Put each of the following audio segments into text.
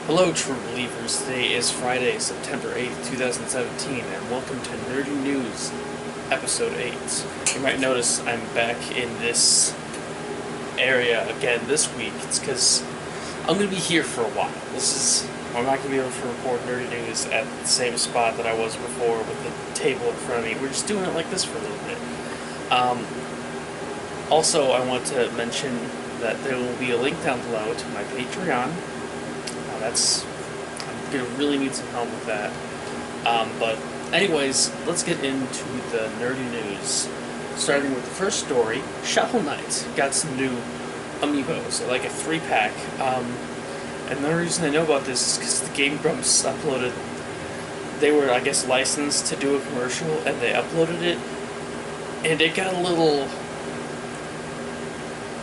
Hello, true believers. Today is Friday, September 8th, 2017, and welcome to Nerdy News, Episode 8. You might notice I'm back in this area again this week. It's because I'm going to be here for a while. I'm not going to be able to record Nerdy News at the same spot that I was before with the table in front of me. We're just doing it like this for a little bit. Also, I want to mention that there will be a link down below to my Patreon. I'm going to really need some help with that. But anyways, let's get into the nerdy news. Starting with the first story, Shovel Knight got some new Amiibos, like a 3-pack. And the reason I know about this is because the Game Grumps uploaded, they were, I guess, licensed to do a commercial, and they uploaded it, and it got a little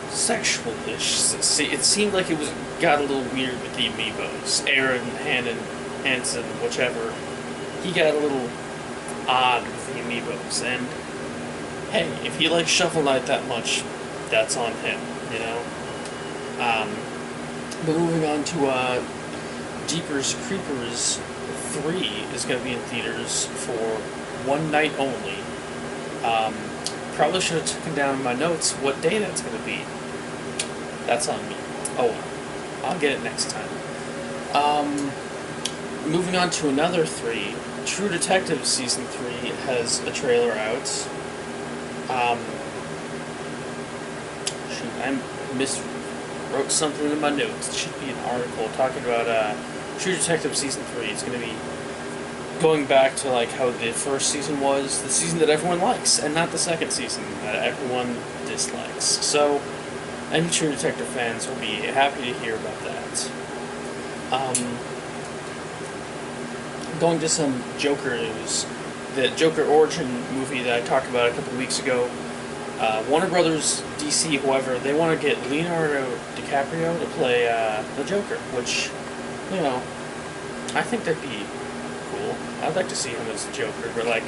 sexual-ish. See, it seemed like it got a little weird with the Amiibos. Aaron, Hansen, whichever. He got a little odd with the Amiibos, and hey, if he likes Shovel Knight that much, that's on him, you know? But moving on to Jeepers Creepers 3 is going to be in theaters for one night only. Probably should have taken down in my notes what day that's going to be. That's on me. Oh well. I'll get it next time. Moving on to another 3. True Detective Season 3 has a trailer out. Shoot, I miswrote something in my notes. It should be an article talking about True Detective Season 3. It's going to be going back to like how the first season was, the season that everyone likes, and not the second season that everyone dislikes. So, any True Detective fans will be happy to hear about that. Going to some Joker news. The Joker Origin movie that I talked about a couple weeks ago, Warner Brothers, DC, whoever, they want to get Leonardo DiCaprio to play the Joker, which, you know, I think that'd be cool. I'd like to see him as the Joker, but like,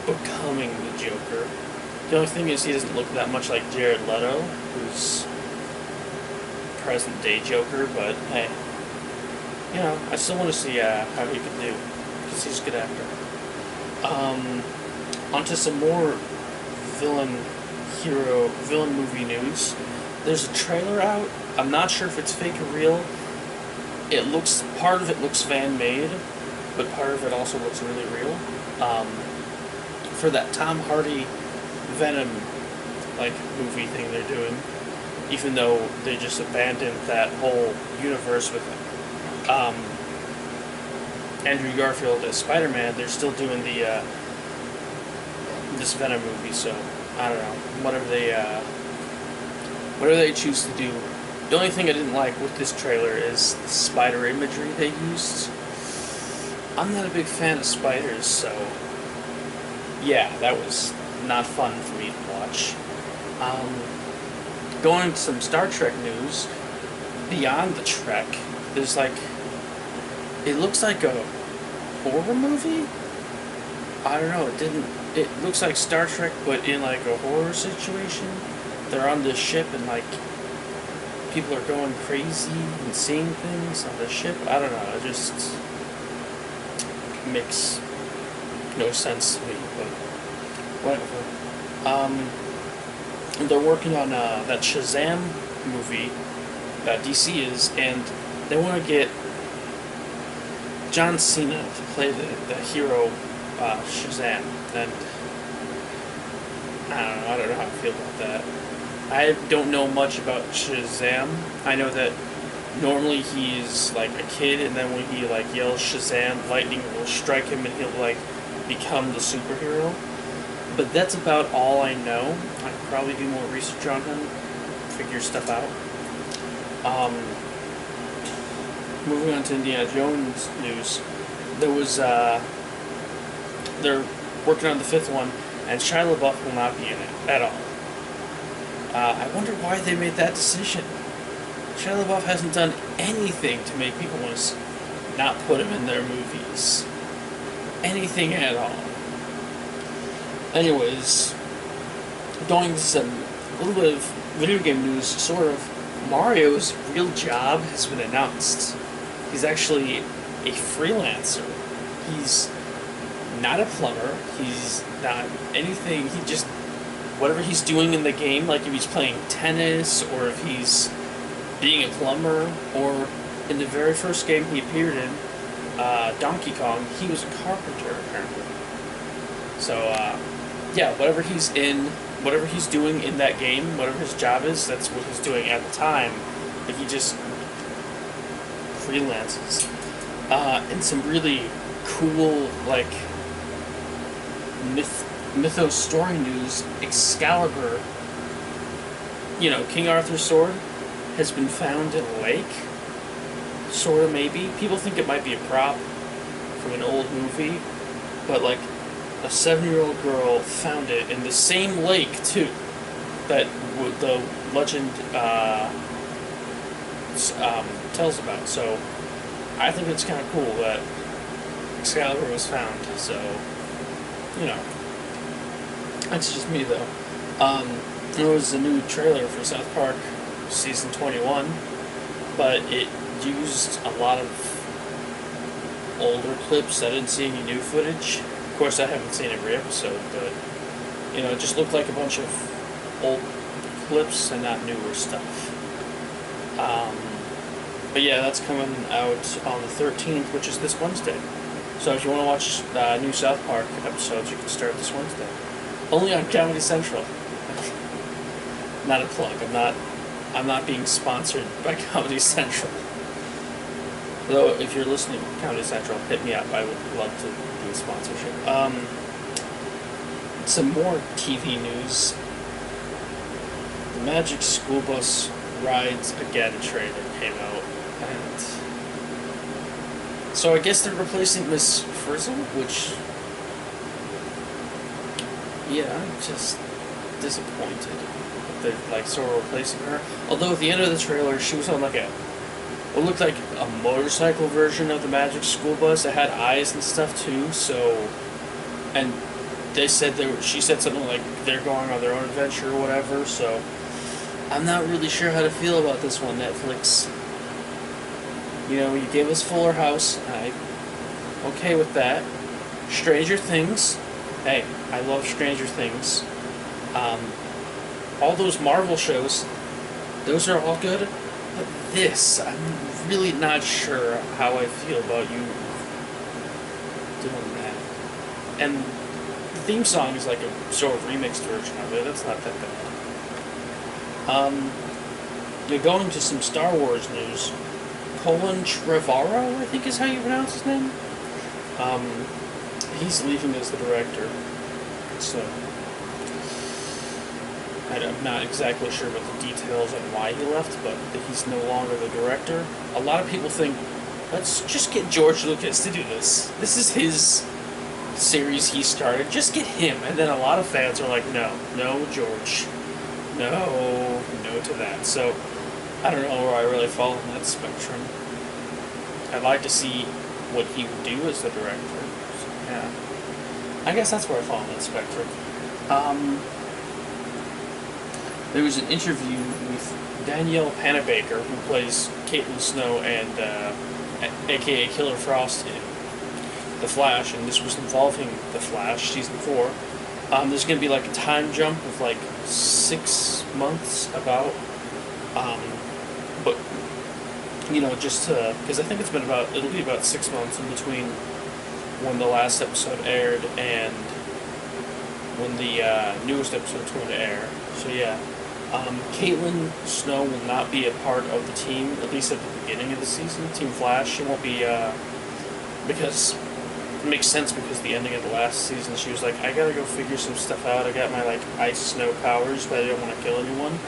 becoming the Joker. The only thing is he doesn't look that much like Jared Leto, who's present-day Joker, but hey, you know, I still want to see how he can do, because he's a good actor. Onto some more villain movie news. There's a trailer out. I'm not sure if it's fake or real. Part of it looks fan-made, but part of it also looks really real. For that Tom Hardy Venom movie thing they're doing, even though they just abandoned that whole universe with Andrew Garfield as Spider-Man, they're still doing the this Venom movie. So I don't know, whatever they choose to do. The only thing I didn't like with this trailer is the spider imagery they used. I'm not a big fan of spiders, so yeah, that was not fun for me to watch. Going to some Star Trek news, Beyond the Trek, there's it looks like a horror movie? I don't know, it looks like Star Trek, but in a horror situation. They're on this ship and people are going crazy and seeing things on the ship. I don't know, it just makes no sense to me, but whatever. They're working on that Shazam movie that DC is, and they want to get John Cena to play the hero Shazam, and I don't know how I feel about that. I don't know much about Shazam. I know that normally he's a kid, and then when he yells Shazam, lightning will strike him and he'll become the superhero. But that's about all I know. I could probably do more research on him, figure stuff out. Moving on to Indiana Jones news, there was they're working on the 5th one, and Shia LaBeouf will not be in it at all. I wonder why they made that decision. Shia LaBeouf hasn't done anything to make people want to not put him in their movies. Anything at all. Anyways, going to some little bit of video game news, sort of. Mario's real job has been announced. He's actually a freelancer. He's not a plumber. He's not anything. He just, whatever he's doing in the game, like if he's playing tennis or if he's being a plumber, or in the very first game he appeared in, Donkey Kong, he was a carpenter apparently. So yeah, whatever he's in, whatever he's doing in that game, whatever his job is, that's what he's doing at the time. Like, he just freelances. And some really cool, like, mythos story news. Excalibur, you know, King Arthur's sword, has been found in a lake. Sort of, maybe. People think it might be a prop from an old movie, but, like, a 7-year-old girl found it in the same lake, too, that the legend tells about. So I think it's kind of cool that Excalibur was found. So, you know, that's just me, though. There was a new trailer for South Park Season 21, but it used a lot of older clips. I didn't see any new footage. Of course, I haven't seen every episode, but, you know, it just looked like a bunch of old clips and not newer stuff. But yeah, that's coming out on the 13th, which is this Wednesday. So if you want to watch new South Park episodes, you can start this Wednesday. Only on Comedy Central. Not a plug. I'm not being sponsored by Comedy Central. Though, if you're listening to Comedy Central, hit me up. I would love to do a sponsorship. Some more TV news. The Magic School Bus Rides Again trailer came out. And so I guess they're replacing Miss Frizzle, which, yeah, I'm just disappointed. They're, like, sort of replacing her. Although at the end of the trailer, she was on, like, what looked like a motorcycle version of the Magic School Bus. It had eyes and stuff too. So, and they said she said something like they're going on their own adventure or whatever. So, I'm not really sure how to feel about this one, Netflix. You know, you gave us Fuller House. I'm okay with that. Stranger Things. Hey, I love Stranger Things. All those Marvel shows, those are all good. But this, I'm really not sure how I feel about you doing that. And the theme song is like a sort of remixed version of it. That's not that bad. You're going to some Star Wars news. Colin Trevorrow, I think is how you pronounce his name. He's leaving as the director. So I'm not exactly sure about the details on why he left, but he's no longer the director. A lot of people think, let's just get George Lucas to do this. This is his series he started. Just get him. And then a lot of fans are like, no, George. No to that. So, I don't know where I really fall in that spectrum. I'd like to see what he would do as the director. So, yeah. I guess that's where I fall in that spectrum. There was an interview with Danielle Panabaker, who plays Caitlin Snow and aka Killer Frost in The Flash, and this was involving The Flash, Season 4. There's going to be like a time jump of like 6 months about, but, you know, just to, because I think it'll be about 6 months in between when the last episode aired and when the newest episode's going to air. So yeah. Caitlin Snow will not be a part of the team, at least at the beginning of the season. Team Flash, she won't be, because it makes sense, because the ending of the last season, she was like, I gotta go figure some stuff out. I got my, like, ice snow powers, but I don't want to kill anyone.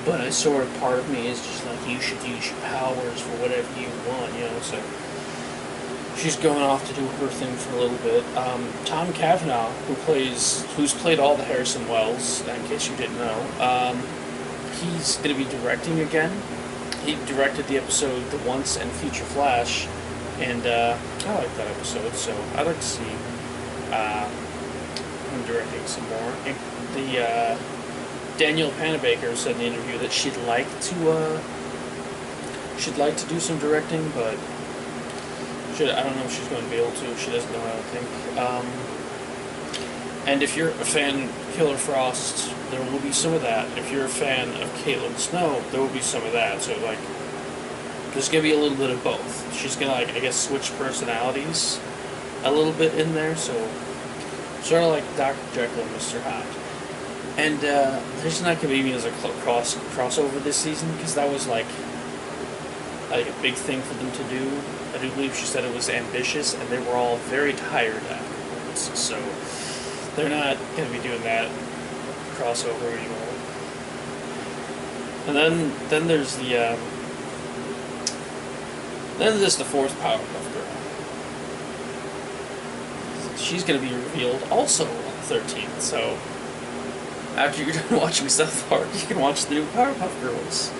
But a sort of part of me is just like, you should use your powers for whatever you want, you know, so she's going off to do her thing for a little bit. Tom Cavanaugh, who's played all the Harrison Wells, in case you didn't know, he's going to be directing again. He directed the episode The Once and Future Flash, and I like that episode, so I'd like to see him directing some more. And the Danielle Panabaker said in the interview that she'd like to do some directing, but I don't know if she's going to be able to. She doesn't know, I don't think. And if you're a fan of Killer Frost, there will be some of that. If you're a fan of Caitlin Snow, there will be some of that. So, like, there's going to be a little bit of both. She's going to, like, I guess, switch personalities a little bit in there. So, sort of like Dr. Jekyll and Mr. Hyde. And there's not going to be any as a crossover this season, because that was, like a big thing for them to do. I do believe she said it was ambitious, and they were all very tired afterwards. So they're not going to be doing that crossover anymore. And then there's the fourth Powerpuff Girl. She's going to be revealed also on the 13th. So after you're done watching South Park, you can watch the new Powerpuff Girls.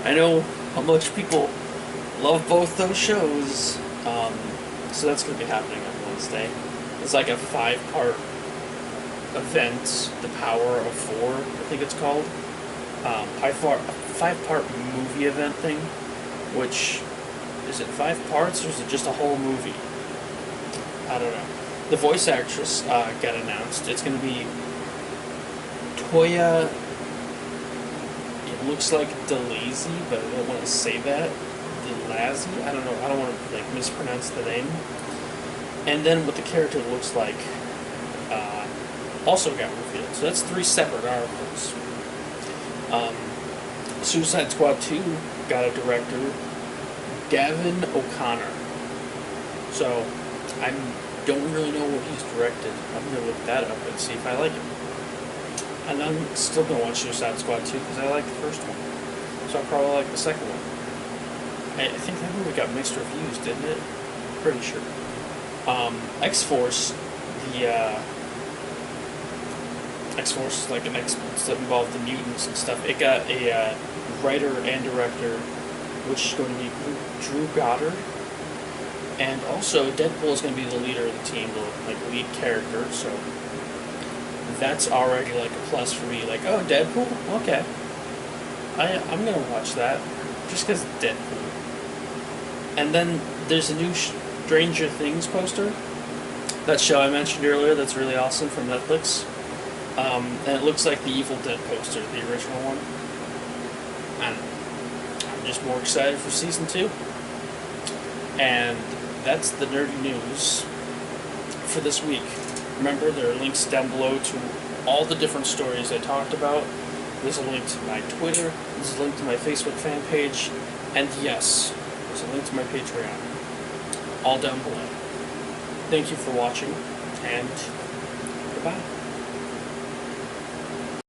I know how much people love both those shows, so that's going to be happening on Wednesday. It's like a 5-part event, The Power of 4, I think it's called. 5-part movie event thing, which, is it 5 parts or is it just a whole movie? I don't know. The voice actress got announced. It's going to be Toya, it looks like DeLazy, but I don't want to say that. DeLazy? I don't know. I don't want to mispronounce the name. And then what the character looks like also got revealed. So that's 3 separate articles. Suicide Squad 2 got a director, Gavin O'Connor. So I don't really know what he's directed. I'm going to look that up and see if I like it. And I'm still going to watch Suicide Squad 2 because I like the first one. So I'll probably like the second one. I think that movie got mixed reviews, didn't it? Pretty sure. X-Force, X-Force is like an X-Force that involved the mutants and stuff. It got a writer and director, which is going to be Drew Goddard. And also, Deadpool is going to be the leader of the team, the lead character, so that's already like a plus for me. Like, oh, Deadpool? Okay. I'm going to watch that, just because Deadpool. And then there's a new Stranger Things poster. That show I mentioned earlier that's really awesome from Netflix. And it looks like the Evil Dead poster, the original one. And I'm just more excited for Season 2. And that's the nerdy news for this week. Remember, there are links down below to all the different stories I talked about. There's a link to my Twitter. There's a link to my Facebook fan page. And yes, there's a link to my Patreon. All down below. Thank you for watching, and goodbye.